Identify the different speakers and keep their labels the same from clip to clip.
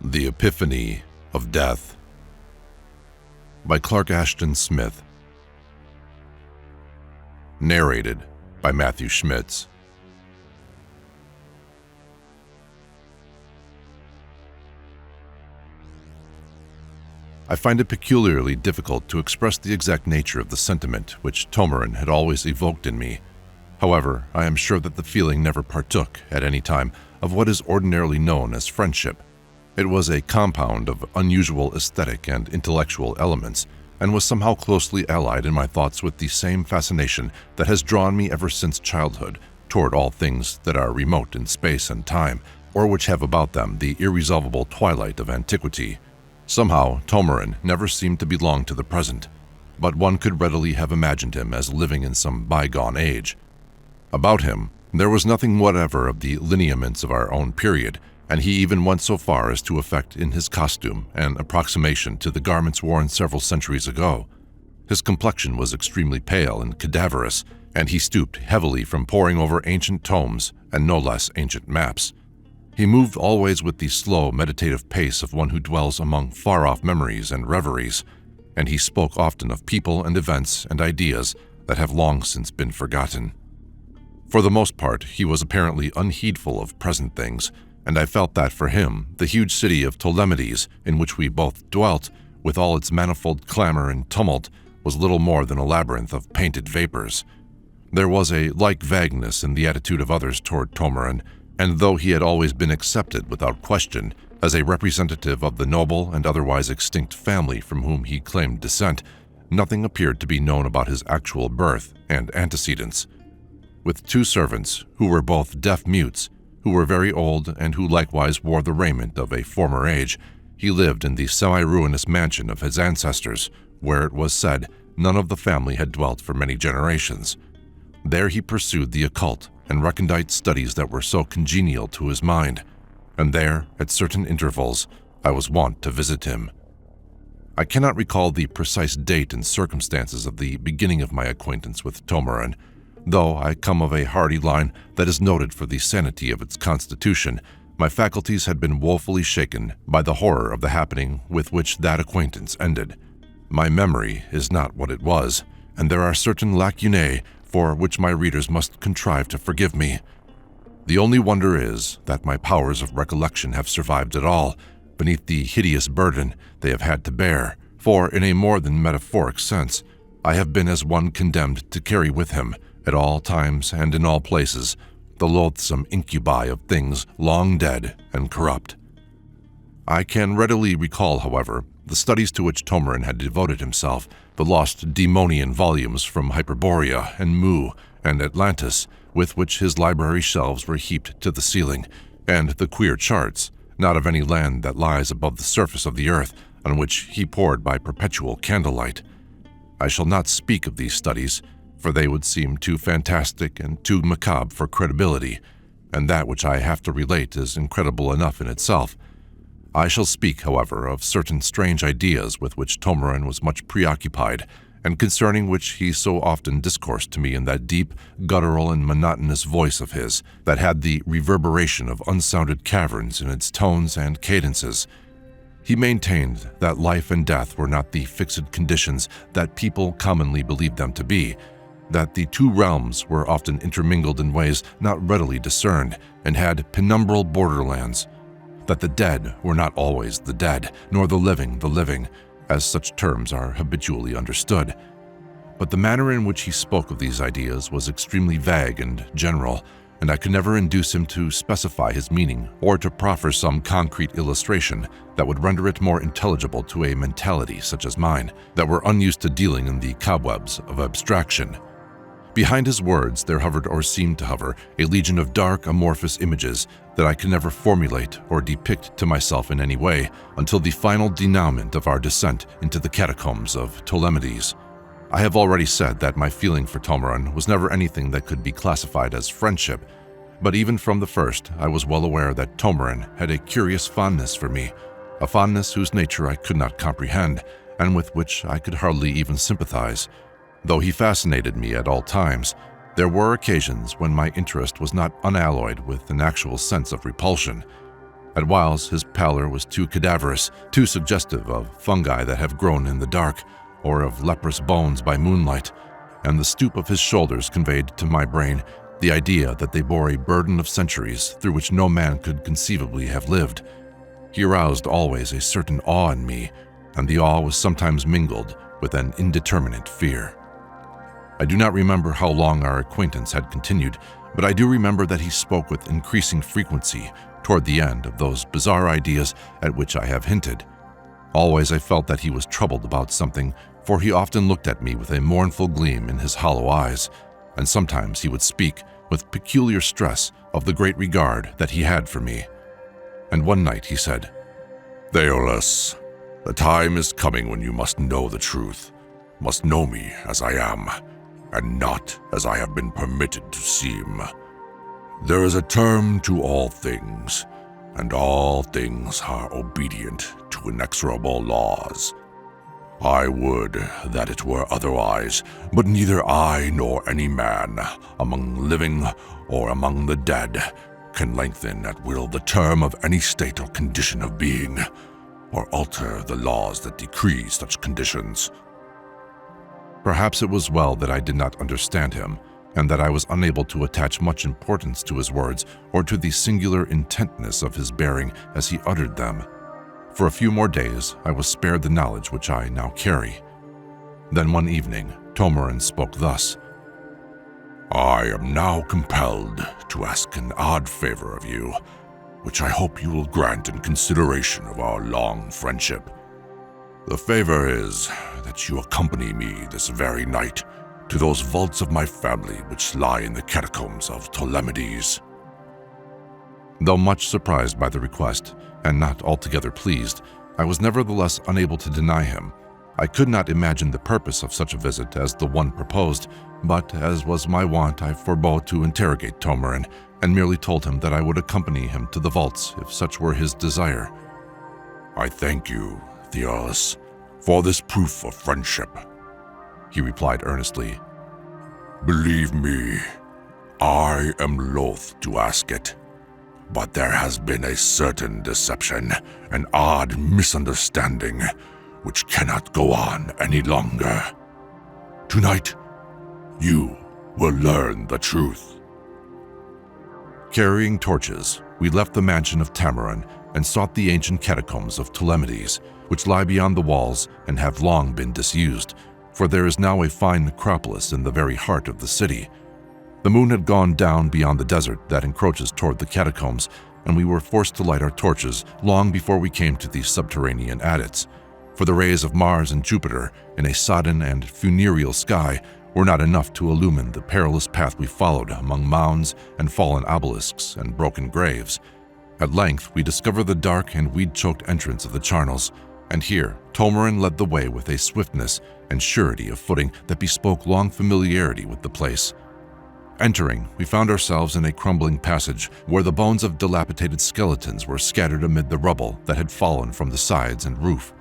Speaker 1: The Epiphany of Death by Ashton Smith. Narrated by Matthew Schmitz. I find it peculiarly difficult to express the exact nature of the sentiment which Tomorin had always evoked in me. However, I am sure that the feeling never partook, at any time, of what is ordinarily known as friendship. It was a compound of unusual aesthetic and intellectual elements, and was somehow closely allied in my thoughts with the same fascination that has drawn me ever since childhood toward all things that are remote in space and time, or which have about them the irresolvable twilight of antiquity. Somehow, Tomorin never seemed to belong to the present, but one could readily have imagined him as living in some bygone age. About him, there was nothing whatever of the lineaments of our own period, and he even went so far as to affect in his costume an approximation to the garments worn several centuries ago. His complexion was extremely pale and cadaverous, and he stooped heavily from poring over ancient tomes and no less ancient maps. He moved always with the slow, meditative pace of one who dwells among far-off memories and reveries, and he spoke often of people and events and ideas that have long since been forgotten. For the most part, he was apparently unheedful of present things, and I felt that for him, the huge city of Ptolemides, in which we both dwelt, with all its manifold clamor and tumult, was little more than a labyrinth of painted vapors. There was a like vagueness in the attitude of others toward Tomorin, and though he had always been accepted without question as a representative of the noble and otherwise extinct family from whom he claimed descent, nothing appeared to be known about his actual birth and antecedents. With two servants, who were both deaf-mutes, who were very old and who likewise wore the raiment of a former age, he lived in the semi-ruinous mansion of his ancestors, where it was said none of the family had dwelt for many generations. There he pursued the occult and recondite studies that were so congenial to his mind, and there, at certain intervals, I was wont to visit him. I cannot recall the precise date and circumstances of the beginning of my acquaintance with Tomorin. Though I come of a hardy line that is noted for the sanity of its constitution, my faculties had been woefully shaken by the horror of the happening with which that acquaintance ended. My memory is not what it was, and there are certain lacunae for which my readers must contrive to forgive me. The only wonder is that my powers of recollection have survived at all, beneath the hideous burden they have had to bear, for in a more than metaphoric sense, I have been as one condemned to carry with him, at all times and in all places, the loathsome incubi of things long dead and corrupt. I can readily recall, however, the studies to which Tomorin had devoted himself, the lost demonian volumes from Hyperborea and Mu and Atlantis, with which his library shelves were heaped to the ceiling, and the queer charts, not of any land that lies above the surface of the earth, on which he pored by perpetual candlelight. I shall not speak of these studies, for they would seem too fantastic and too macabre for credibility, and that which I have to relate is incredible enough in itself. I shall speak, however, of certain strange ideas with which Tomorin was much preoccupied, and concerning which he so often discoursed to me in that deep, guttural, and monotonous voice of his that had the reverberation of unsounded caverns in its tones and cadences. He maintained that life and death were not the fixed conditions that people commonly believed them to be, that the two realms were often intermingled in ways not readily discerned and had penumbral borderlands, that the dead were not always the dead, nor the living, as such terms are habitually understood. But the manner in which he spoke of these ideas was extremely vague and general, and I could never induce him to specify his meaning or to proffer some concrete illustration that would render it more intelligible to a mentality such as mine, that were unused to dealing in the cobwebs of abstraction. Behind his words there hovered or seemed to hover a legion of dark, amorphous images that I could never formulate or depict to myself in any way until the final denouement of our descent into the catacombs of Ptolemides. I have already said that my feeling for Tomorin was never anything that could be classified as friendship, but even from the first I was well aware that Tomorin had a curious fondness for me, a fondness whose nature I could not comprehend and with which I could hardly even sympathize. Though he fascinated me at all times, there were occasions when my interest was not unalloyed with an actual sense of repulsion. At whiles, his pallor was too cadaverous, too suggestive of fungi that have grown in the dark, or of leprous bones by moonlight, and the stoop of his shoulders conveyed to my brain the idea that they bore a burden of centuries through which no man could conceivably have lived. He aroused always a certain awe in me, and the awe was sometimes mingled with an indeterminate fear. I do not remember how long our acquaintance had continued, but I do remember that he spoke with increasing frequency toward the end of those bizarre ideas at which I have hinted. Always I felt that he was troubled about something, for he often looked at me with a mournful gleam in his hollow eyes, and sometimes he would speak with peculiar stress of the great regard that he had for me. And one night he said, "Theolus, the time is coming when you must know the truth, must know me as I am, and not as I have been permitted to seem. There is a term to all things, and all things are obedient to inexorable laws. I would that it were otherwise, but neither I nor any man, among living or among the dead, can lengthen at will the term of any state or condition of being, or alter the laws that decree such conditions." Perhaps it was well that I did not understand him, and that I was unable to attach much importance to his words or to the singular intentness of his bearing as he uttered them. For a few more days, I was spared the knowledge which I now carry. Then one evening, Tomorin spoke thus: "I am now compelled to ask an odd favor of you, which I hope you will grant in consideration of our long friendship. The favor is that you accompany me this very night to those vaults of my family which lie in the catacombs of Ptolemides." Though much surprised by the request, and not altogether pleased, I was nevertheless unable to deny him. I could not imagine the purpose of such a visit as the one proposed, but as was my wont, I forbore to interrogate Tomorin, and merely told him that I would accompany him to the vaults if such were his desire. "I thank you, Theolus, for this proof of friendship," he replied earnestly. "Believe me, I am loath to ask it, but there has been a certain deception, an odd misunderstanding, which cannot go on any longer. Tonight, you will learn the truth." Carrying torches, we left the mansion of Tomorin and sought the ancient catacombs of Ptolemides, which lie beyond the walls and have long been disused, for there is now a fine necropolis in the very heart of the city. The moon had gone down beyond the desert that encroaches toward the catacombs, and we were forced to light our torches long before we came to the subterranean adits, for the rays of Mars and Jupiter in a sodden and funereal sky were not enough to illumine the perilous path we followed among mounds and fallen obelisks and broken graves. At length, we discovered the dark and weed-choked entrance of the charnels, and here Tomorin led the way with a swiftness and surety of footing that bespoke long familiarity with the place. Entering, we found ourselves in a crumbling passage where the bones of dilapidated skeletons were scattered amid the rubble that had fallen from the sides and roof.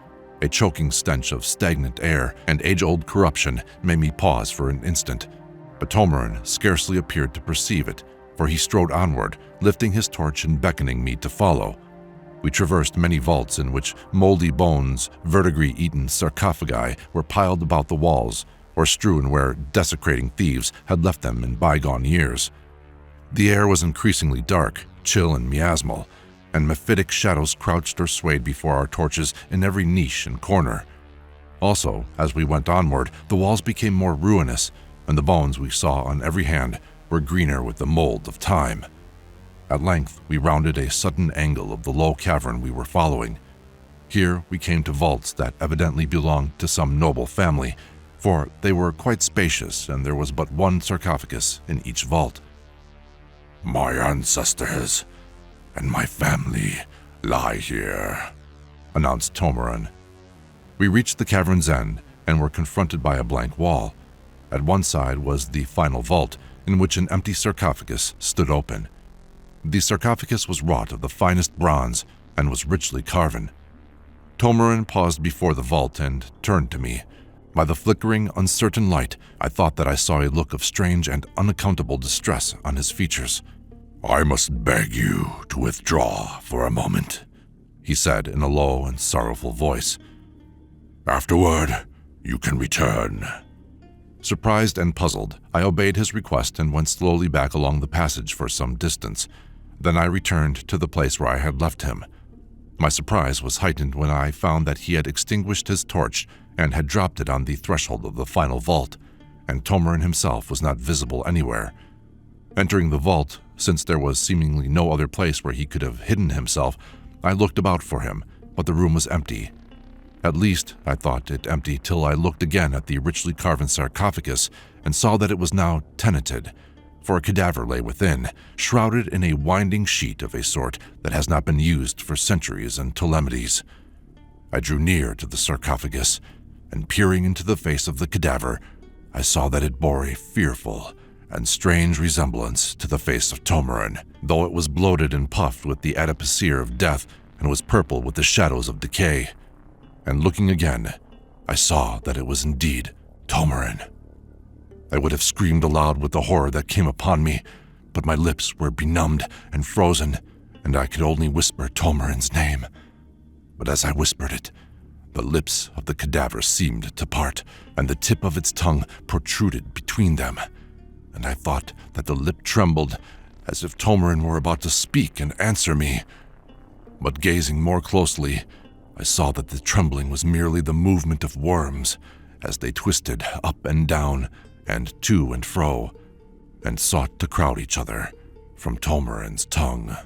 Speaker 1: A choking stench of stagnant air and age-old corruption made me pause for an instant, but Tomorin scarcely appeared to perceive it, for he strode onward, lifting his torch and beckoning me to follow. We traversed many vaults in which moldy bones, verdigris-eaten sarcophagi were piled about the walls, or strewn where desecrating thieves had left them in bygone years. The air was increasingly dark, chill and miasmal, and mephitic shadows crouched or swayed before our torches in every niche and corner. Also, as we went onward, the walls became more ruinous, and the bones we saw on every hand were greener with the mold of time. At length, we rounded a sudden angle of the low cavern we were following. Here we came to vaults that evidently belonged to some noble family, for they were quite spacious and there was but one sarcophagus in each vault. "My ancestors and my family lie here," announced Tomorin. We reached the cavern's end and were confronted by a blank wall. At one side was the final vault, in which an empty sarcophagus stood open. The sarcophagus was wrought of the finest bronze and was richly carven. Tomorin paused before the vault and turned to me. By the flickering, uncertain light, I thought that I saw a look of strange and unaccountable distress on his features. "I must beg you to withdraw for a moment," he said in a low and sorrowful voice. "Afterward, you can return." Surprised and puzzled, I obeyed his request and went slowly back along the passage for some distance. Then I returned to the place where I had left him. My surprise was heightened when I found that he had extinguished his torch and had dropped it on the threshold of the final vault, and Tomorin himself was not visible anywhere. Entering the vault, since there was seemingly no other place where he could have hidden himself, I looked about for him, but the room was empty. At least, I thought it empty till I looked again at the richly carven sarcophagus and saw that it was now tenanted, for a cadaver lay within, shrouded in a winding sheet of a sort that has not been used for centuries in Ptolemides. I drew near to the sarcophagus, and peering into the face of the cadaver, I saw that it bore a fearful and strange resemblance to the face of Tomorin, though it was bloated and puffed with the Epiphany of Death and was purple with the shadows of decay. And looking again, I saw that it was indeed Tomorin. I would have screamed aloud with the horror that came upon me, but my lips were benumbed and frozen, and I could only whisper Tomorin's name. But as I whispered it, the lips of the cadaver seemed to part, and the tip of its tongue protruded between them, and I thought that the lip trembled as if Tomorin were about to speak and answer me. But gazing more closely, I saw that the trembling was merely the movement of worms as they twisted up and down and to and fro and sought to crowd each other from Tomorin's tongue.